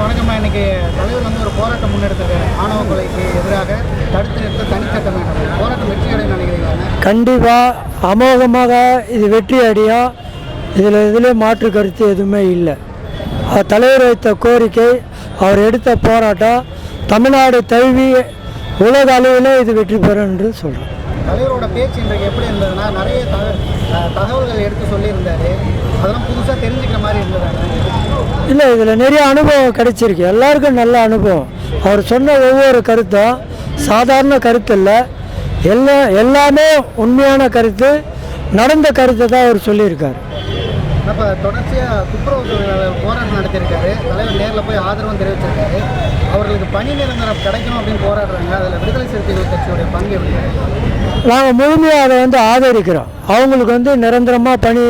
வணக்கம்மா. இன்னைக்கு தலைவர் வந்து ஒரு போராட்டம் முன்னெடுத்திருக்காரு. ஆணவ கொலைக்கு எதிராக தடுத்து நிறுத்த தனிச்சட்டம் வேண்டும். போராட்டம் வெற்றி அடையும் நினைக்கிறீங்களா? கண்டிப்பாக அமோகமாக இது வெற்றி அடையும். இதில் மாற்று கருத்து எதுவுமே இல்லை. தலைவர் வைத்த கோரிக்கை, அவர் எடுத்த போராட்டம் தமிழ்நாடு தழுவி உலக அளவில் இது வெற்றி பெறும் என்று சொல்கிறேன். தலைவரோட பேச்சு இன்றைக்கு எப்படி இருந்ததுன்னா, நிறைய தகவல்கள் எடுத்து சொல்லியிருந்தாரு. அதெல்லாம் புதுசாக தெரிஞ்சுக்கிற மாதிரி இருந்ததாங்க. இல்லை, இதில் நிறைய அனுபவம் கிடைச்சிருக்கு. எல்லாருக்கும் நல்ல அனுபவம். அவர் சொன்ன ஒவ்வொரு கருத்தும் சாதாரண கருத்து இல்லை, எல்லாமே உண்மையான கருத்து, நடந்த கருத்தை தான் அவர் சொல்லியிருக்கார். இப்போ தொடர்ச்சியாக துப்புரவு தொழிலாளர் போராட்டம் நடத்தியிருக்காரு. தலைவர் நேரில் போய் ஆதரவும் தெரிவிச்சிருக்காரு. அவர்களுக்கு பணி நிரந்தரம் கிடைக்கணும் அப்படின்னு போராடுறாங்க. அதில் விடுதலை சிறுத்தைகள் கட்சியுடைய பங்கு எப்படி? நாங்கள் முழுமையாக அதை ஆதரிக்கிறோம். அவங்களுக்கு நிரந்தரமாக பணி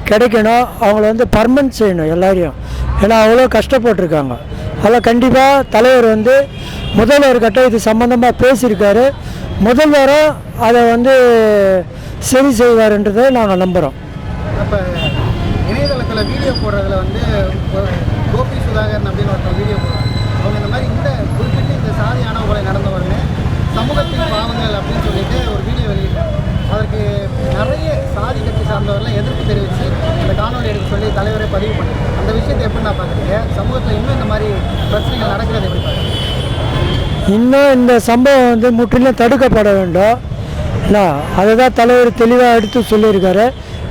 கிடைக்கணும். அவங்கள பர்மனன்ட் செய்யணும் எல்லாரையும். ஏன்னா அவ்வளோ கஷ்டப்பட்டுருக்காங்க. அதில் கண்டிப்பாக தலைவர் முதல்வர்கிட்ட இது சம்மந்தமாக பேசியிருக்காரு. முதல்வரும் அதை சரி செய்வார்ன்றதை நாங்கள் நம்புகிறோம். இப்போ இணையதளத்தில் வீடியோ போடுறதுல கோபி சுதாகரன் அப்படின்னு ஒருத்தர் வீடியோ போடுறாங்க. அவங்க இந்த மாதிரி குறிப்பிட்டு இந்த சாதி ஆணவ கொலை நடந்தவங்க சமூகத்தின் பாவங்கள் அப்படின்னு சொல்லிட்டு ஒரு வீடியோ வெளியிட்டாங்க. அதற்கு நிறைய சாதி கட்சி சார்ந்தவர்கள்லாம் எதிர்ப்பு தெரிவித்து அந்த காணொலி எடுக்க சொல்லி தலைவரை பதிவு பண்ணாங்க. அந்த விஷயத்தை எப்படி நான் பார்க்குறீங்க? சமூகத்தில் இன்னும் இந்த மாதிரி பிரச்சனைகள் நடக்கிறது எப்படி பார்க்குறீங்க? இன்னும் இந்த சம்பவம் முற்றிலும் தடுக்கப்பட வேண்டும். அதை தான் தலைவர் தெளிவாக எடுத்து சொல்லியிருக்காரு.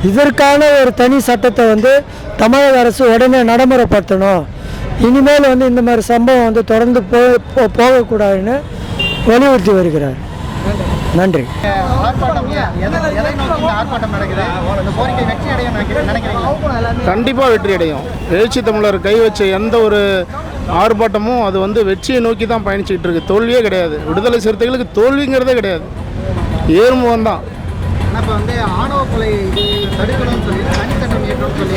இதற்கான ஒரு தனி சட்டத்தை தமிழக அரசு உடனே நடைமுறைப்படுத்தணும். இனிமேல் இந்த மாதிரி சம்பவம் தொடர்ந்து போகக்கூடாதுன்னு வலியுறுத்தி வருகிறார். நன்றி. கண்டிப்பாக வெற்றி அடையும். எழுச்சி தமிழர் கை வச்ச எந்த ஒரு ஆர்ப்பாட்டமும் அது வெற்றியை நோக்கி தான் பயணிச்சுக்கிட்டு இருக்கு. தோல்வியே கிடையாது. விடுதலை சிறுத்தைகளுக்கு தோல்விங்கிறதே கிடையாது, ஏறுமுகம் தான். இப்போ ஆணவ கொலை தடுக்கணும்னு சொல்லி தனிச்சட்டம் ஏற்றணும்னு சொல்லி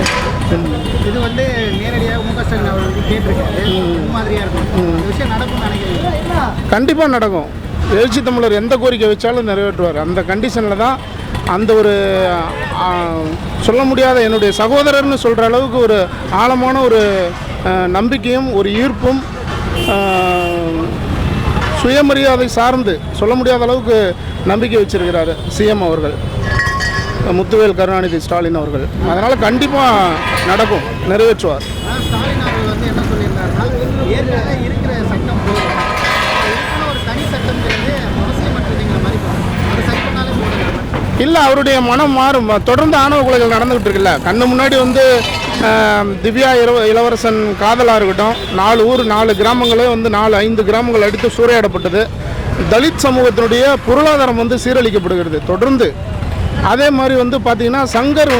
இது நேரடியாக முக ஸ்டாலின் அவர்களுக்கு கேட்டிருக்காரு. இந்த மாதிரியாக இருக்கும். இந்த விஷயம் நடக்கும்னு நினைக்கிறீங்க? கண்டிப்பாக நடக்கும். எழுச்சி தமிழர் எந்த கோரிக்கை வச்சாலும் நிறைவேற்றுவார். அந்த கண்டிஷனில் தான் அந்த ஒரு சொல்ல முடியாத என்னுடைய சகோதரர்னு சொல்கிற அளவுக்கு ஒரு ஆழமான ஒரு நம்பிக்கையும் ஒரு ஈர்ப்பும் சுயமரியாதை சார்ந்து சொல்ல முடியாத அளவுக்கு நம்பிக்கை வச்சிருக்கிறாரு சிஎம் அவர்கள், முத்துவேல் கருணாநிதி ஸ்டாலின் அவர்கள். அதனால் கண்டிப்பாக நடக்கும், நிறைவேற்றுவார். ஸ்டாலின் அவர்கள் என்ன சொல்லியிருந்தாருன்னா, ஏற்கனவே இருக்கிற சட்டம் போதும், ஒரு தனி சட்டம் முஸ்லீம் அப்படிங்கிற மாதிரி அது சரி பண்ணாலே போடுங்க. இல்லை, அவருடைய மனம் மாறும். தொடர்ந்து ஆணவ கொலைகள் நடந்துகிட்டு இருக்குல்ல. கண்ணு முன்னாடி திவ்யா இளவரசன் காதலாக இருக்கட்டும், 4 ஊர் 4 கிராமங்களே 4-5 கிராமங்கள் அடித்து சூறையாடப்பட்டது. தலித் சமூகத்தினுடைய பொருளாதாரம் சீரழிக்கப்படுகிறது தொடர்ந்து. அதே மாதிரி பார்த்திங்கன்னா சங்கர்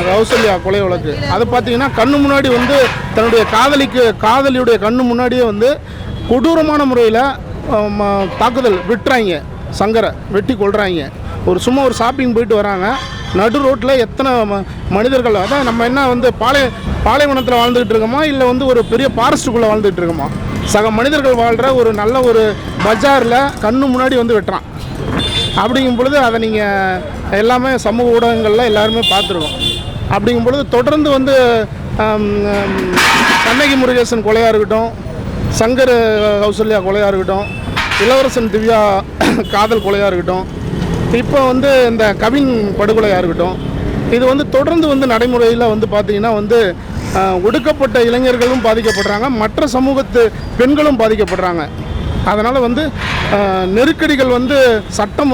கௌசல்யா கொலை வழக்கு, அது பார்த்திங்கன்னா கண்ணு முன்னாடி தன்னுடைய காதலியுடைய கண்ணு முன்னாடியே கொடூரமான முறையில் தாக்குதல் விட்டுறாங்க. சங்கரை வெட்டி கொள்கிறாங்க. சும்மா ஒரு ஷாப்பிங் போயிட்டு வராங்க, நடு ரோட்டில் எத்தனை மனிதர்கள். அதான் நம்ம என்ன பாலைவனத்தில் வாழ்ந்துக்கிட்டு இருக்கோமா, இல்லை ஒரு பெரிய ஃபாரஸ்ட்டுக்குள்ளே வாழ்ந்துக்கிட்டு இருக்கோமா? சக மனிதர்கள் வாழ்கிற ஒரு நல்ல ஒரு பஜாரில் கண்ணு முன்னாடி வெட்டுறான். அப்படிங்கும் பொழுது அதை நீங்கள் எல்லாமே சமூக ஊடகங்களில் எல்லாருமே பார்த்துருக்கோம். அப்படிங்கும் பொழுது தொடர்ந்து கண்ணகி முருகேசன் கொலையாக இருக்கட்டும், சங்கர் கௌசல்யா கொலையாக இருக்கட்டும், இளவரசன் திவ்யா காதல் கொலையாக இருக்கட்டும், இப்போ இந்த கவின் படுகொலையாக இருக்கட்டும், இது தொடர்ந்து நடைமுறையில் பார்த்திங்கன்னா ஒடுக்கப்பட்ட இளைஞர்களும் பாதிக்கப்படுறாங்க, மற்ற சமூகத்து பெண்களும் பாதிக்கப்படுறாங்க. அதனால் நெருக்கடிகள் சட்டம்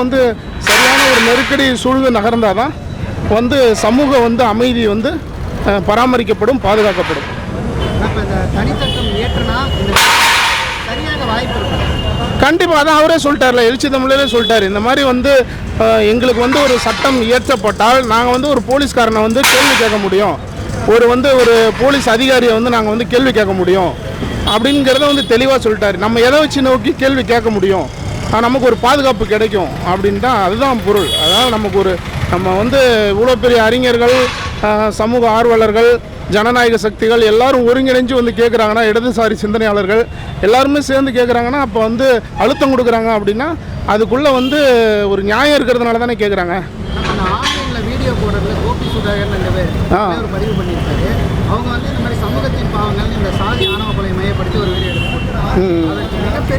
சரியான ஒரு நெருக்கடி சூழ்ந்து நகர்ந்தால் தான் சமூக அமைதி பராமரிக்கப்படும், பாதுகாக்கப்படும். கண்டிப்பாக அதான் அவரே சொல்லிட்டார்ல, எழுச்சி தமிழரே சொல்லிட்டார். இந்த மாதிரி எங்களுக்கு ஒரு சட்டம் இயற்றப்பட்டால் நாங்கள் ஒரு போலீஸ்காரனை கேள்வி கேட்க முடியும், ஒரு போலீஸ் அதிகாரியை நாங்கள் கேள்வி கேட்க முடியும் அப்படிங்கிறத தெளிவாக சொல்லிட்டார். நம்ம எதை வச்சு நோக்கி கேள்வி கேட்க முடியும், நமக்கு ஒரு பாதுகாப்பு கிடைக்கும் அப்படின்னு தான், அதுதான் பொருள். அதாவது நம்ம இவ்வளோ பெரிய அறிஞர்கள், சமூக ஆர்வலர்கள், ஜனநாயக சக்திகள் எல்லாரும் ஒருங்கிணைஞ்சு கேட்குறாங்கன்னா, இடதுசாரி சிந்தனையாளர்கள் எல்லாருமே சேர்ந்து கேட்குறாங்கன்னா, அப்போ அழுத்தம் கொடுக்குறாங்க அப்படின்னா அதுக்குள்ளே ஒரு நியாயம் இருக்கிறதுனால தானே கேட்குறாங்க. வீடியோ போடுறதுல கோபி சுதாகர் பதிவு பண்ணியிருக்காரு. அவங்க இந்த மாதிரி சமூகத்தின் பாவங்கள்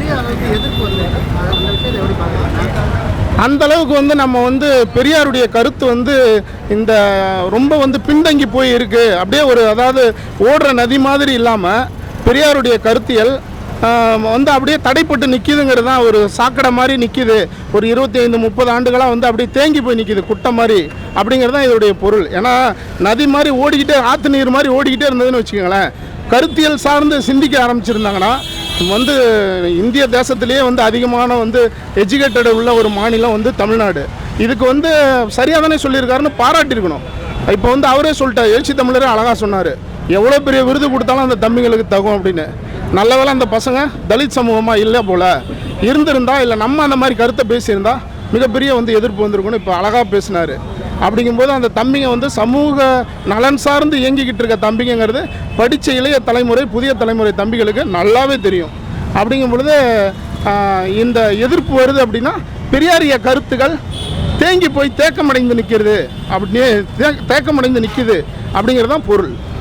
பெரிய அளவுக்கு எதிர்ப்பு வந்து அந்த விஷயத்தை எப்படி பார்க்கலாம்? அந்த அளவுக்கு வந்து நம்ம வந்து பெரியாருடைய கருத்து வந்து இந்த ரொம்ப வந்து பின்தங்கி போய் இருக்கு. அப்படியே ஒரு அதாவது ஓடுற நதி மாதிரி இல்லாமல் பெரியாருடைய கருத்தியல் வந்து அப்படியே தடைப்பட்டு நிற்கிதுங்கிறது தான். ஒரு சாக்கடை மாதிரி நிற்கிது. ஒரு 25-30 ஆண்டுகளாக வந்து அப்படியே தேங்கி போய் நிற்கிது குட்டை மாதிரி. அப்படிங்கிறது தான் இதோடைய பொருள். ஏன்னா நதி மாதிரி ஓடிக்கிட்டே ஆற்று நீர் மாதிரி ஓடிக்கிட்டே இருந்ததுன்னு வச்சுக்கோங்களேன், கருத்தியல் சார்ந்து சிந்திக்க ஆரம்பிச்சிருந்தாங்கன்னா வந்து இந்திய தேசத்திலேயே வந்து அதிகமான வந்து எஜுகேட்டட் உள்ள ஒரு மாநிலம் வந்து தமிழ்நாடு. இதுக்கு வந்து சரியாக தானே சொல்லியிருக்காருன்னு பாராட்டியிருக்கணும். இப்போ வந்து அவரே சொல்லிட்டார், எழுச்சி தமிழரே அழகாக சொன்னார், எவ்வளோ பெரிய விருது கொடுத்தாலும் அந்த தம்பிங்களுக்கு தகும் அப்படின்னு. நல்ல வேளை அந்த பசங்க தலித் சமூகமாக இல்லை போல் இருந்திருந்தா, இல்லை நம்ம அந்த மாதிரி கருத்தை பேசியிருந்தா மிகப்பெரிய வந்து எதிர்ப்பு வந்திருக்குன்னு இப்போ அழகாக பேசினார். அப்படிங்கும்போது அந்த தம்பிங்க வந்து சமூக நலன் சார்ந்து இயங்கிக்கிட்டு இருக்க தம்பிங்கிறது படித்த இளைய தலைமுறை புதிய தலைமுறை தம்பிகளுக்கு நல்லாவே தெரியும். அப்படிங்கும் பொழுது இந்த எதிர்ப்பு வருது அப்படின்னா பெரியாரிய கருத்துக்கள் தேங்கி போய் தேக்கமடைந்து நிற்கிறது, அப்படியே தேக்கமடைந்து நிற்கிது அப்படிங்கிறது தான் பொருள்.